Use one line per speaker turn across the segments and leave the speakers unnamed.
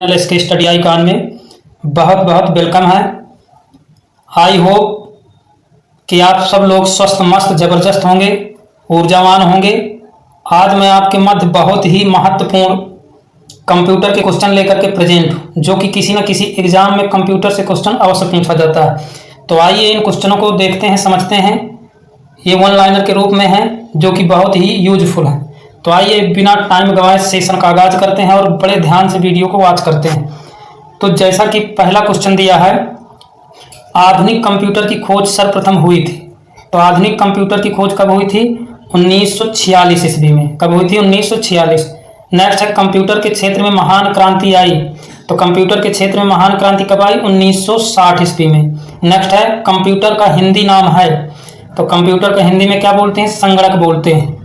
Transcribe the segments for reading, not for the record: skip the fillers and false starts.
इसके study icon में बहुत बहुत वेलकम है। आई होप कि आप सब लोग स्वस्थ मस्त जबरदस्त होंगे, ऊर्जावान होंगे। आज मैं आपके मध्य बहुत ही महत्वपूर्ण कंप्यूटर के क्वेश्चन लेकर के प्रेजेंट हूँ, जो कि किसी न किसी एग्जाम में कंप्यूटर से क्वेश्चन अवश्य पूछा जाता है। तो आइए इन क्वेश्चनों को देखते हैं, समझते हैं। ये वन लाइनर के रूप में है, जो कि बहुत ही यूजफुल है। तो आइए बिना टाइम गवाए सेशन का आगाज करते हैं और बड़े ध्यान से वीडियो को वॉच करते हैं। तो जैसा कि पहला क्वेश्चन दिया है, आधुनिक कंप्यूटर की खोज सर्वप्रथम हुई थी। तो आधुनिक कंप्यूटर की खोज कब हुई थी? 1946 ईस्वी में। कब हुई थी? 1946। नेक्स्ट है, कंप्यूटर के क्षेत्र में महान क्रांति आई। तो कंप्यूटर के क्षेत्र में महान क्रांति कब आई? 1960 ईस्वी में। नेक्स्ट है, कंप्यूटर का हिंदी नाम है। तो कंप्यूटर का हिंदी में क्या बोलते हैं? संगणक बोलते हैं।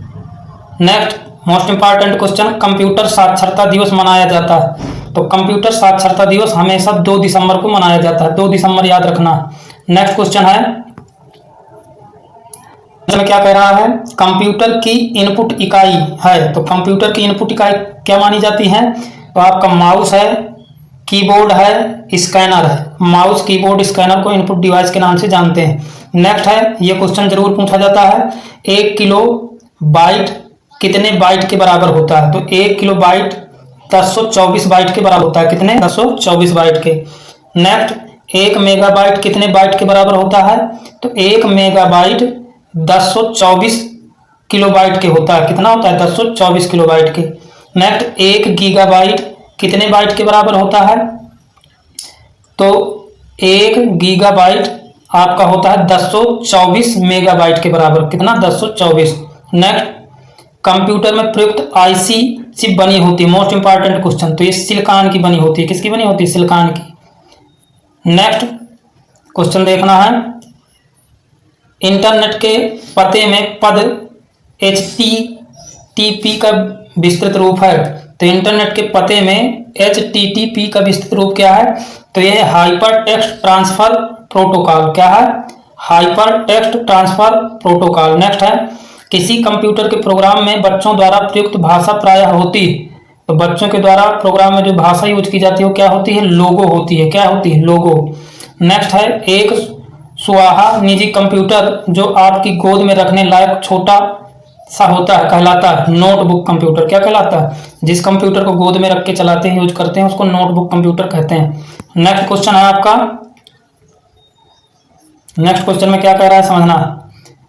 Next most important question, computer साक्षरता दिवस मनाया जाता है। तो कंप्यूटर साक्षरता दिवस हमेशा 2 दिसंबर को मनाया जाता है। 2 दिसंबर याद रखना। नेक्स्ट क्वेश्चन है, इसमें क्या कह रहा है? कंप्यूटर की इनपुट इकाई है। तो कंप्यूटर की इनपुट इकाई क्या मानी जाती है? तो आपका माउस है, कीबोर्ड है, स्कैनर है। माउस, कीबोर्ड, स्कैनर को इनपुट डिवाइस के नाम से जानते हैं। नेक्स्ट है, यह क्वेश्चन जरूर पूछा जाता है, 1 किलो बाइट कितने बाइट के बराबर होता है? तो 1 किलो बाइट 1024 बाइट के बराबर होता है। कितने? 1024 बाइट के। नेक्स्ट, 1 मेगाबाइट कितने बाइट के बराबर होता है? तो 1 मेगाबाइट 1024 किलोबाइट के होता है। कितना होता है? 1024 किलोबाइट के। नेक्स्ट, 1 गीगाबाइट कितने बाइट के बराबर होता है? तो 1 गीगाबाइट आपका होता है 1024 मेगाबाइट के बराबर। कितना? 1024। नेक्स्ट, कंप्यूटर में प्रयुक्त आईसी चिप बनी होती है। Most important question. तो ये सिलिकॉन की बनी होती है। किसकी बनी होती है? सिलिकॉन की। नेक्स्ट क्वेश्चन देखना है, इंटरनेट के पते में पद HTTP का विस्तृत रूप है। तो इंटरनेट के पते में HTTP का विस्तृत रूप क्या है? तो यह हाइपर टेक्स्ट ट्रांसफर प्रोटोकॉल। क्या है? Hyper text transfer protocol. Next है, किसी कंप्यूटर के प्रोग्राम में बच्चों द्वारा प्रयुक्त भाषा प्रायः होती है। तो बच्चों के द्वारा प्रोग्राम में जो भाषा यूज की जाती है वो क्या होती है? लोगो होती है। क्या होती है? लोगो। नेक्स्ट है, एक सुहाहा निजी कंप्यूटर जो आपकी गोद में रखने लायक छोटा सा होता है कहलाता है नोटबुक कंप्यूटर। क्या कहलाता है? जिस कंप्यूटर को गोद में रख के चलाते हैं, यूज करते हैं, उसको नोटबुक कंप्यूटर कहते हैं। नेक्स्ट क्वेश्चन है आपका, नेक्स्ट क्वेश्चन में क्या कह रहा है समझना।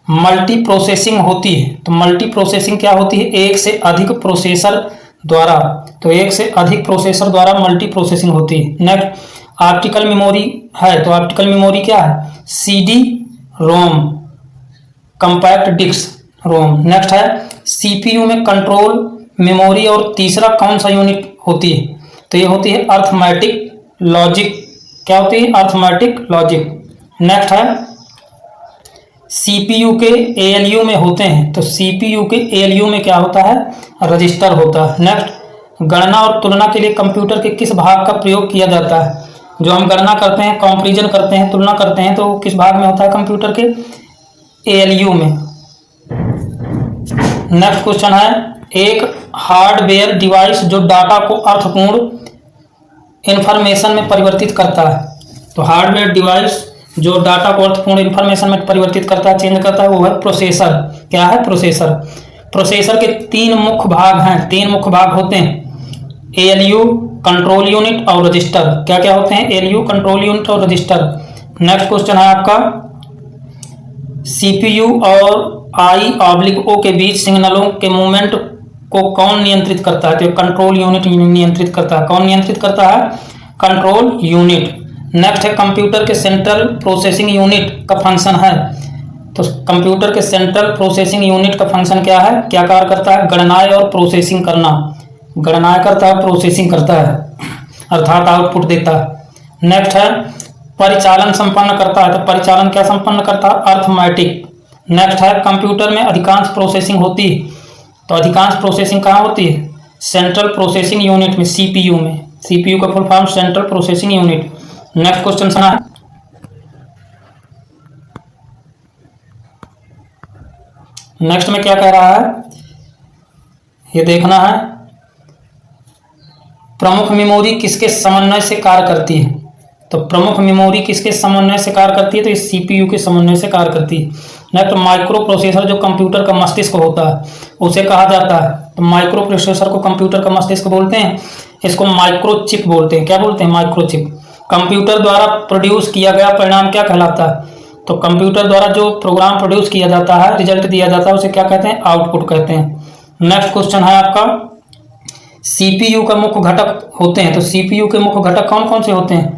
मल्टी प्रोसेसिंग होती है। तो मल्टी प्रोसेसिंग क्या होती है? एक से अधिक प्रोसेसर द्वारा। तो एक से अधिक प्रोसेसर द्वारा मल्टी प्रोसेसिंग होती है। नेक्स्ट, ऑप्टिकल मेमोरी है। तो ऑप्टिकल मेमोरी क्या है? CD रोम, कंपैक्ट डिस्क रोम। नेक्स्ट है, CPU में कंट्रोल मेमोरी और तीसरा कौन सा यूनिट होती है? तो ये होती है अर्थमेटिक लॉजिक। क्या होती है? Arithmetic logic. नेक्स्ट है, CPU के ALU में होते हैं। तो CPU के ALU में क्या होता है? रजिस्टर होता है। नेक्स्ट, गणना और तुलना के लिए कंप्यूटर के किस भाग का प्रयोग किया जाता है? जो हम गणना करते हैं, कंपैरिजन करते हैं, तुलना करते हैं, तो किस भाग में होता है? कंप्यूटर के ALU में। नेक्स्ट क्वेश्चन है, एक हार्डवेयर डिवाइस जो डाटा को अर्थपूर्ण इंफॉर्मेशन में परिवर्तित करता है। तो हार्डवेयर डिवाइस जो डाटा को अर्थपूर्ण इंफॉर्मेशन में परिवर्तित करता है, चेंज करता है, वो है प्रोसेसर। क्या है? प्रोसेसर। प्रोसेसर के 3 मुख्य भाग हैं। 3 मुख्य भाग होते हैं, ALU, कंट्रोल यूनिट और रजिस्टर। क्या क्या होते हैं? ALU, कंट्रोल यूनिट और रजिस्टर। नेक्स्ट क्वेश्चन है आपका, CPU और I/O के बीच सिग्नलों के मूवमेंट को कौन नियंत्रित करता है? तो कंट्रोल यूनिट नियंत्रित करता है। कौन नियंत्रित करता है? Control unit. नेक्स्ट है, कंप्यूटर के सेंट्रल प्रोसेसिंग यूनिट का फंक्शन है। तो कंप्यूटर के सेंट्रल प्रोसेसिंग यूनिट का फंक्शन क्या है? क्या कार्य करता है? गणनाएं और प्रोसेसिंग करना। गणनाएं करता है, प्रोसेसिंग करता है, अर्थात आउटपुट देता है। नेक्स्ट है, परिचालन संपन्न करता है। तो परिचालन क्या संपन्न करता है? अर्थमेटिक। नेक्स्ट है, कंप्यूटर में अधिकांश प्रोसेसिंग होती है। तो अधिकांश प्रोसेसिंग कहाँ होती है? सेंट्रल प्रोसेसिंग यूनिट में, CPU में। CPU का full form central processing unit. Next question सुना है, नेक्स्ट में क्या कह रहा है ये देखना है। प्रमुख मेमोरी किसके समन्वय से कार्य करती है? तो प्रमुख मेमोरी किसके समन्वय से कार्य करती है? तो ये सीपीयू के समन्वय से कार्य करती है। नेक्स्ट, माइक्रो प्रोसेसर जो कंप्यूटर का मस्तिष्क होता है उसे कहा जाता है। तो माइक्रो प्रोसेसर को कंप्यूटर का मस्तिष्क बोलते हैं, इसको माइक्रो चिप बोलते हैं। क्या बोलते हैं? Micro chip. कंप्यूटर द्वारा प्रोड्यूस किया गया परिणाम क्या कहलाता है? तो कंप्यूटर द्वारा जो प्रोग्राम प्रोड्यूस किया जाता है, रिजल्ट दिया जाता है, उसे क्या कहते हैं? आउटपुट कहते हैं। नेक्स्ट क्वेश्चन है आपका, सीपीयू का मुख्य घटक होते हैं। तो सीपीयू के मुख्य घटक कौन कौन से होते हैं?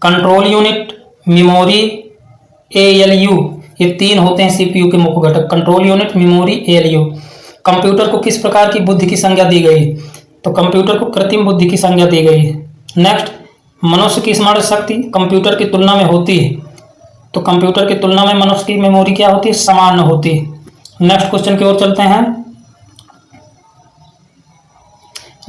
कंट्रोल यूनिट, मेमोरी, एएलयू, ये तीन होते हैं सीपीयू के मुख्य घटक। Control unit, memory, ALU. Computer को किस प्रकार की बुद्धि की संज्ञा दी गई? तो कंप्यूटर को कृत्रिम बुद्धि की संज्ञा दी गई है। नेक्स्ट, मनुष्य की स्मरण शक्ति कंप्यूटर की तुलना में होती है। तो कंप्यूटर की तुलना में मनुष्य की मेमोरी क्या होती है? सामान्य होती है। नेक्स्ट क्वेश्चन की ओर चलते हैं।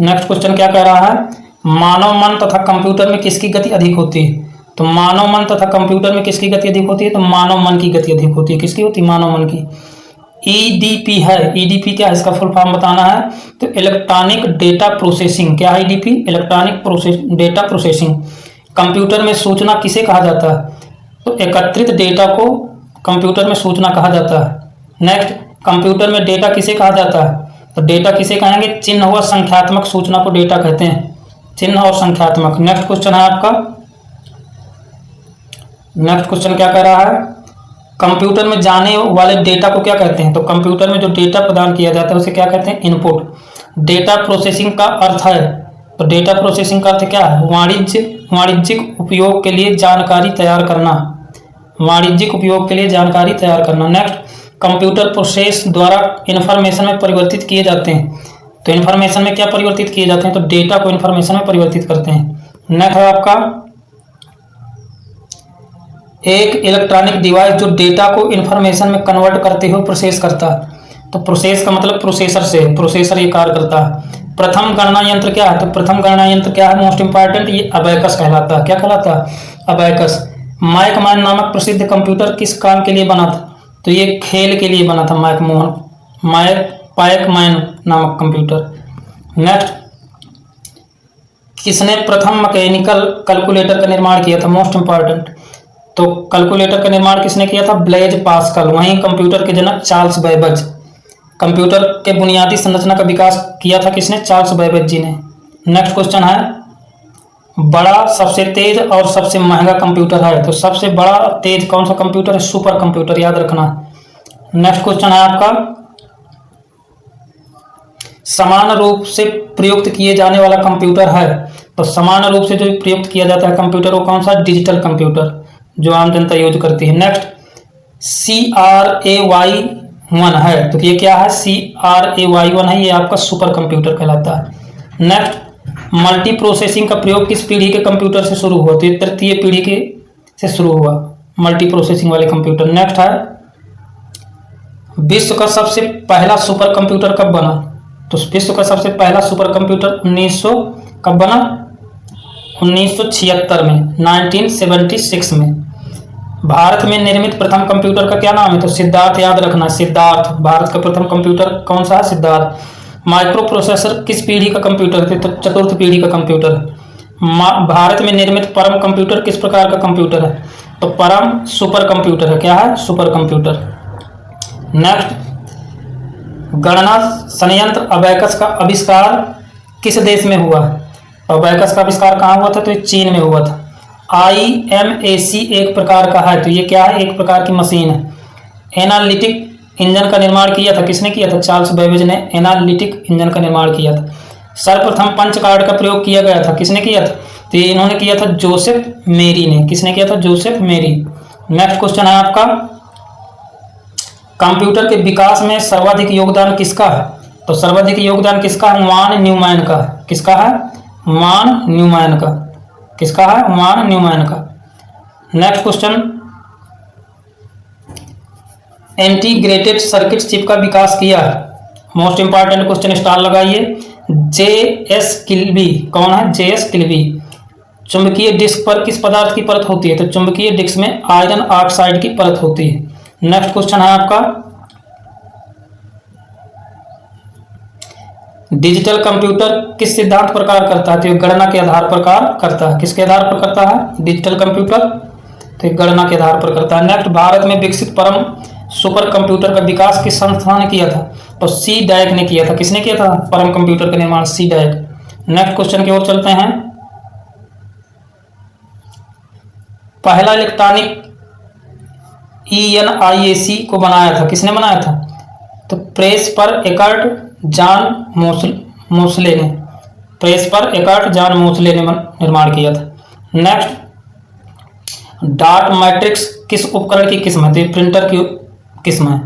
नेक्स्ट क्वेश्चन क्या कह रहा है? मानव मन तथा कंप्यूटर में किसकी गति अधिक होती है? तो मानव मन तथा कंप्यूटर में किसकी गति अधिक होती है? तो मानव मन की गति अधिक होती है। किसकी होती है? मानव मन की। ईडीपी है, ईडीपी क्या है? इसका फुल फॉर्म बताना है। तो इलेक्ट्रॉनिक डेटा प्रोसेसिंग। क्या है EDP? Electronic data processing. Computer में सूचना किसे कहा जाता है? तो एकत्रित डेटा को कंप्यूटर में सूचना कहा जाता है। नेक्स्ट, कंप्यूटर में डेटा किसे कहा जाता है? तो डेटा किसे कहेंगे? चिन्ह व संख्यात्मक सूचना को डेटा कहते हैं, चिन्ह और संख्यात्मक। नेक्स्ट क्वेश्चन है आपका, नेक्स्ट क्वेश्चन क्या कह रहा है? कंप्यूटर में जाने वाले डेटा को क्या कहते हैं? तो कंप्यूटर में जो डेटा प्रदान किया जाता है उसे क्या कहते हैं? इनपुट। डेटा प्रोसेसिंग का अर्थ है, तो डेटा प्रोसेसिंग का अर्थ क्या है? वाणिज्यिक उपयोग के लिए जानकारी तैयार करना, वाणिज्यिक उपयोग के लिए जानकारी तैयार करना। नेक्स्ट, कंप्यूटर प्रोसेस द्वारा इंफॉर्मेशन में परिवर्तित किए जाते हैं। तो इंफॉर्मेशन में क्या परिवर्तित किए जाते हैं? तो डेटा को इंफॉर्मेशन में परिवर्तित करते हैं। नेक्स्ट है आपका, एक इलेक्ट्रॉनिक डिवाइस जो डेटा को इंफॉर्मेशन में कन्वर्ट करते हुए प्रोसेस करता है। तो प्रोसेस का मतलब प्रोसेसर से, प्रोसेसर ये कार्य करता है। प्रथम गणना यंत्र क्या है? तो प्रथम गणना यंत्र क्या है? मोस्ट इंपॉर्टेंट, ये अबैकस कहलाता है। क्या कहलाता है? अबैकस। माइक मैन नामक प्रसिद्ध कंप्यूटर किस काम के लिए बना था? तो ये खेल के लिए बना था। पायक मैन नामक कंप्यूटर। नेक्स्ट, किसने प्रथम मैकेनिकल कैलकुलेटर का निर्माण किया था? मोस्ट इंपॉर्टेंट, तो कैलकुलेटर का निर्माण किसने किया था? Blaise Pascal. वहीं कंप्यूटर के जनक चार्ल्स बैबेज। कंप्यूटर के बुनियादी संरचना का विकास किया था किसने? चार्ल्स बैबेज जी ने। नेक्स्ट क्वेश्चन है, बड़ा, सबसे तेज और सबसे महंगा कंप्यूटर है। तो सबसे बड़ा तेज कौन सा कंप्यूटर है? सुपर कंप्यूटर, याद रखना। नेक्स्ट क्वेश्चन है आपका, समान रूप से प्रयुक्त किए जाने वाला कंप्यूटर है। तो समान रूप से जो प्रयुक्त किया जाता है कंप्यूटर वो कौन सा? डिजिटल कंप्यूटर, जो आम जनता यूज करती है। नेक्स्ट, CRAY1 है। तो ये क्या है? CRAY1 है, ये आपका सुपर कंप्यूटर कहलाता है। नेक्स्ट, मल्टी प्रोसेसिंग का प्रयोग किस पीढ़ी के कंप्यूटर से शुरू हुआ? तो ये तृतीय पीढ़ी के से शुरू हुआ, मल्टी प्रोसेसिंग वाले कंप्यूटर। नेक्स्ट है, विश्व का सबसे पहला सुपर कंप्यूटर कब बना? तो विश्व का सबसे पहला सुपर कंप्यूटर 1900 कब बना? 1976 में, 1976 में। भारत में निर्मित प्रथम कंप्यूटर का क्या नाम है? तो सिद्धार्थ, याद रखना, सिद्धार्थ। भारत का प्रथम कंप्यूटर कौन सा है? सिद्धार्थ। माइक्रो प्रोसेसर किस पीढ़ी का कंप्यूटर थे? तो चतुर्थ पीढ़ी का कंप्यूटर। भारत में निर्मित परम कंप्यूटर किस प्रकार का कंप्यूटर है? तो परम सुपर कंप्यूटर है। क्या है? Super computer. नेक्स्ट, गणना संयंत्र अबैकस का आविष्कार किस देश में हुआ? अबैकस का आविष्कार कहाँ हुआ था? तो ये चीन में हुआ था। IMAC एक प्रकार का है, तो ये क्या है? एक प्रकार की मशीन है। एनालिटिक इंजन का निर्माण किया था किसने किया था? चार्ल्स बैबेज ने एनालिटिक इंजन का निर्माण किया था। सर्वप्रथम पंच कार्ड का प्रयोग किया गया था किसने किया था? तो ये इन्होंने किया था, जोसेफ मेरी ने। किसने किया था? जोसेफ मेरी। नेक्स्ट क्वेश्चन है आपका, कंप्यूटर के विकास में सर्वाधिक योगदान किसका है? तो सर्वाधिक योगदान किसका है? वान न्यूमैन का। किसका है? वान न्यूमैन का। किसका है? वान न्यूमैन का। Next question, integrated circuit chip का विकास किया है। मोस्ट इंपॉर्टेंट क्वेश्चन, स्टार लगाइए। JS Kilby. कौन है? JS Kilby. चुंबकीय डिस्क पर किस पदार्थ की परत होती है? तो चुंबकीय डिस्क में आयरन ऑक्साइड की परत होती है। नेक्स्ट क्वेश्चन है आपका, डिजिटल कंप्यूटर किस सिद्धांत पर कार्य करता है? तो ये गणना के आधार पर कार्य करता है। किसके आधार पर करता है डिजिटल कंप्यूटर? तो ये गणना के आधार पर करता है। नेक्स्ट, भारत में विकसित परम सुपर कंप्यूटर का विकास किस संस्था ने किया था? तो सी डैक ने किया था। किसने किया था परम कंप्यूटर का निर्माण? C DAC. नेक्स्ट क्वेश्चन की ओर चलते हैं। पहला इलेक्ट्रॉनिक ENIAC को बनाया था, किसने बनाया था? तो प्रेस पर एकर्ट जॉन मोसले ने, प्रेस पर एकर्ट जॉन मोसले ने निर्माण किया था। नेक्स्ट, डॉट मैट्रिक्स किस उपकरण की किस्म है? तो प्रिंटर की किस्म है।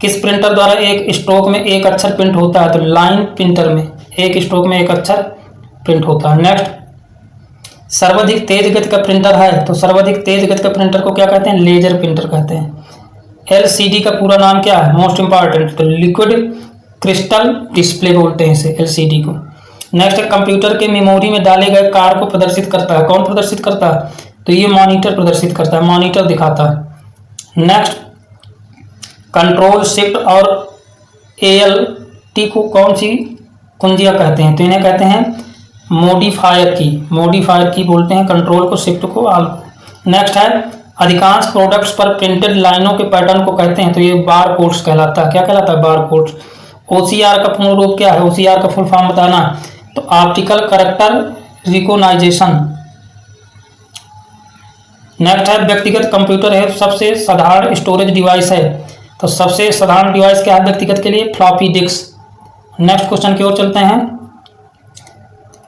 किस प्रिंटर द्वारा एक स्ट्रोक में एक अक्षर प्रिंट होता है? तो लाइन प्रिंटर में एक स्ट्रोक में एक अक्षर प्रिंट होता है। नेक्स्ट, सर्वाधिक तेज गति का प्रिंटर है, तो सर्वाधिक तेज गति का प्रिंटर को क्या कहते हैं? लेजर प्रिंटर कहते हैं। LCD का पूरा नाम क्या है? मोस्ट इंपॉर्टेंट, तो लिक्विड क्रिस्टल डिस्प्ले बोलते हैं इसे, LCD को। नेक्स्ट, कंप्यूटर के मेमोरी में डाले गए कार्य को प्रदर्शित करता है, कौन प्रदर्शित करता है? तो ये मॉनिटर प्रदर्शित करता है, मॉनिटर दिखाता है। नेक्स्ट, कंट्रोल शिफ्ट और ALT को कौन सी कुंजियां कहते हैं? तो इन्हें कहते हैं मॉडिफायर की, मॉडिफायर की बोलते हैं कंट्रोल को, शिफ्ट को, आल को। नेक्स्ट है, अधिकांश प्रोडक्ट्स पर प्रिंटेड लाइनों के पैटर्न को कहते हैं? तो ये बार कोड्स कहलाता है। क्या कहलाता है? बार कोड्स। OCR का पूर्ण रूप क्या है? OCR का फुल फॉर्म बताना, तो ऑप्टिकल कैरेक्टर रिकॉग्निशन। नेक्स्ट है, व्यक्तिगत कंप्यूटर है सबसे साधारण स्टोरेज डिवाइस है, तो सबसे साधारण डिवाइस क्या है व्यक्तिगत के लिए? Floppy disk. नेक्स्ट क्वेश्चन की ओर चलते हैं।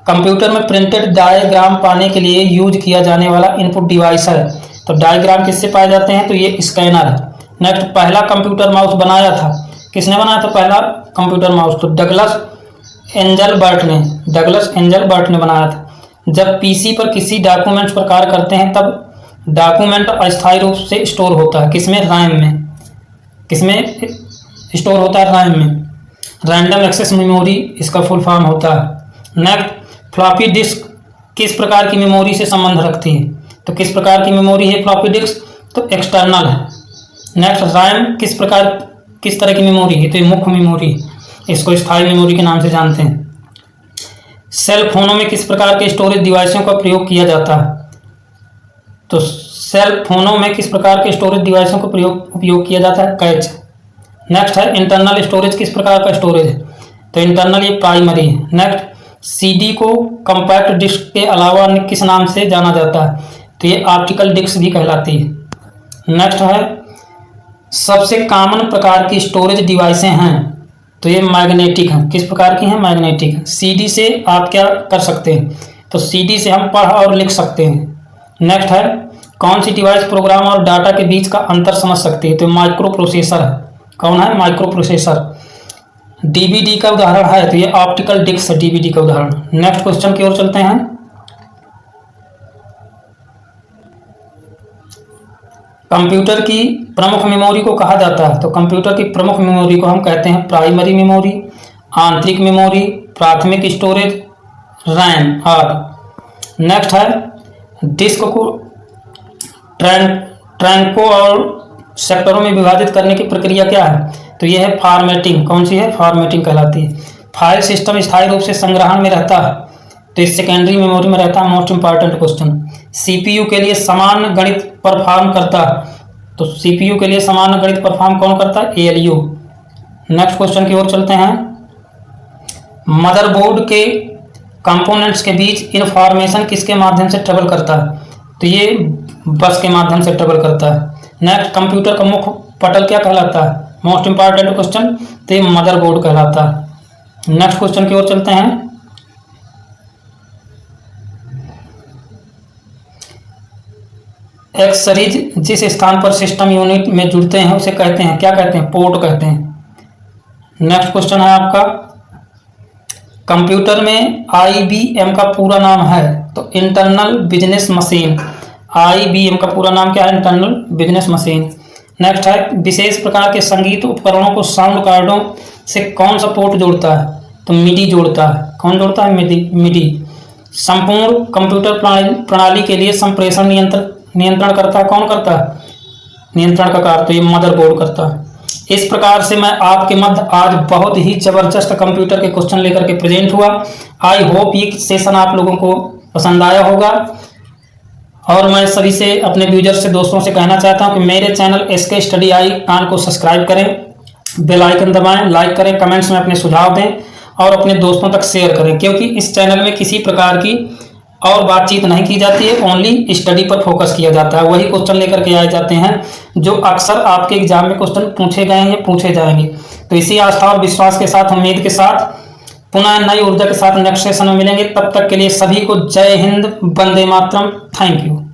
कंप्यूटर में प्रिंटेड डायग्राम पाने के लिए यूज किया जाने वाला इनपुट डिवाइस है, तो डायग्राम किससे पाए जाते हैं? तो ये स्कैनर है। नेक्स्ट, पहला कंप्यूटर माउस बनाया था, किसने बनाया था पहला कंप्यूटर माउस? तो डगलस एंजलबर्ट ने, डगलस एंजलबर्ट ने बनाया था। जब पीसी पर किसी डॉक्यूमेंट्स पर कार्य करते हैं तब डॉक्यूमेंट अस्थायी रूप से स्टोर होता है, किसमें? रैम में। किसमें स्टोर होता है? रैम में। रैंडम एक्सेस मेमोरी इसका फुल फॉर्म होता है। नेक्स्ट, फ्लॉपी डिस्क किस प्रकार की मेमोरी से संबंध रखती है? तो किस प्रकार की मेमोरी है फ्लॉपी डिस्क? तो एक्सटर्नल है। नेक्स्ट, रैम किस तरह की मेमोरी है? तो ये मुख्य मेमोरी, इसको स्थायी मेमोरी के नाम से जानते हैं। सेल फोनों में किस प्रकार के स्टोरेज डिवाइसों का प्रयोग किया जाता है? तो सेल फोनों में किस प्रकार के स्टोरेज डिवाइसों का उपयोग किया जाता है? कैच। नेक्स्ट है, इंटरनल स्टोरेज किस प्रकार का स्टोरेज है? तो इंटरनल ये प्राइमरी है। नेक्स्ट, CD को कॉम्पैक्ट डिस्क के अलावा अन्य किस नाम से जाना जाता है? तो ये ऑप्टिकल डिस्क भी कहलाती है। नेक्स्ट है, सबसे कॉमन प्रकार की स्टोरेज डिवाइसें हैं, तो ये मैग्नेटिक हैं। किस प्रकार की हैं? मैग्नेटिक है। CD से आप क्या कर सकते हैं? तो CD से हम पढ़ और लिख सकते हैं। नेक्स्ट है, कौन सी डिवाइस प्रोग्राम और डाटा के बीच का अंतर समझ सकती है? तो माइक्रो प्रोसेसर है। कौन है? Micro processor. DVD का उदाहरण है, तो ये ऑप्टिकल डिस्क है DVD का उदाहरण। नेक्स्ट क्वेश्चन की ओर चलते हैं। कंप्यूटर की प्रमुख मेमोरी को कहा जाता है, तो कंप्यूटर की प्रमुख मेमोरी को हम कहते हैं प्राइमरी मेमोरी, आंतरिक मेमोरी, प्राथमिक स्टोरेज, रैम आदि। नेक्स्ट है, डिस्क को ट्रैंकों और सेक्टरों में विभाजित करने की प्रक्रिया क्या है? तो यह है फॉर्मेटिंग। कौन सी है? फॉर्मेटिंग कहलाती है। फाइल सिस्टम स्थायी रूप से संग्रहण में रहता है, तो इस सेकेंडरी मेमोरी में रहता है। Most important question. CPU के लिए समान गणित परफॉर्म करता है, तो CPU के लिए समान गणित परफॉर्म कौन करता है? ALU। नेक्स्ट क्वेश्चन की ओर चलते हैं। मदरबोर्ड के कंपोनेंट्स के बीच इंफॉर्मेशन किसके माध्यम से ट्रेवल करता है? तो ये बस के माध्यम से ट्रेवल करता है। नेक्स्ट, कंप्यूटर का मुख्य पटल क्या कहलाता है? मोस्ट इंपॉर्टेंट क्वेश्चन, तो ये मदरबोर्ड कहलाता है। नेक्स्ट क्वेश्चन की ओर चलते हैं। एक्सेसरीज जिस स्थान पर सिस्टम यूनिट में जुड़ते हैं उसे कहते हैं, क्या कहते हैं? पोर्ट कहते हैं। नेक्स्ट क्वेश्चन है आपका, कंप्यूटर में IBM का पूरा नाम है, तो इंटरनल बिजनेस मशीन। IBM का पूरा नाम क्या है? Internal business machine. नेक्स्ट है, विशेष प्रकार के संगीत उपकरणों को साउंड कार्डों से कौन सा पोर्ट जोड़ता है? तो मिडी जोड़ता है। कौन जोड़ता है? मिडी। संपूर्ण कंप्यूटर प्रणाली के लिए संप्रेषण नियंत्रण करता है, कौन करता है? नियंत्रण का कार्य तो ये मदरबोर्ड करता है। इस प्रकार से मैं आपके मध्य आज बहुत ही जबरदस्त कंप्यूटर के क्वेश्चन लेकर के प्रेजेंट हुआ। आई होप ये सेशन आप लोगों को पसंद आया होगा। और मैं सभी से, अपने यूजर से, दोस्तों से कहना चाहता हूं कि मेरे चैनल SK स्टडी ICON को सब्सक्राइब करें, बेल आइकन दबाएं, लाइक करें, कमेंट्स में अपने सुझाव दें और अपने दोस्तों तक शेयर करें, क्योंकि इस चैनल में किसी प्रकार की और बातचीत नहीं की जाती है, ओनली स्टडी पर फोकस किया जाता है। वही क्वेश्चन लेकर के आए जाते हैं जो अक्सर आपके एग्जाम में क्वेश्चन पूछे गए हैं या पूछे जाएंगे। तो इसी आस्था और विश्वास के साथ, उम्मीद के साथ पुनः नई ऊर्जा के साथ नेक्स्ट सेशन में मिलेंगे। तब तक के लिए सभी को जय हिंद, वंदे मातरम। Thank you.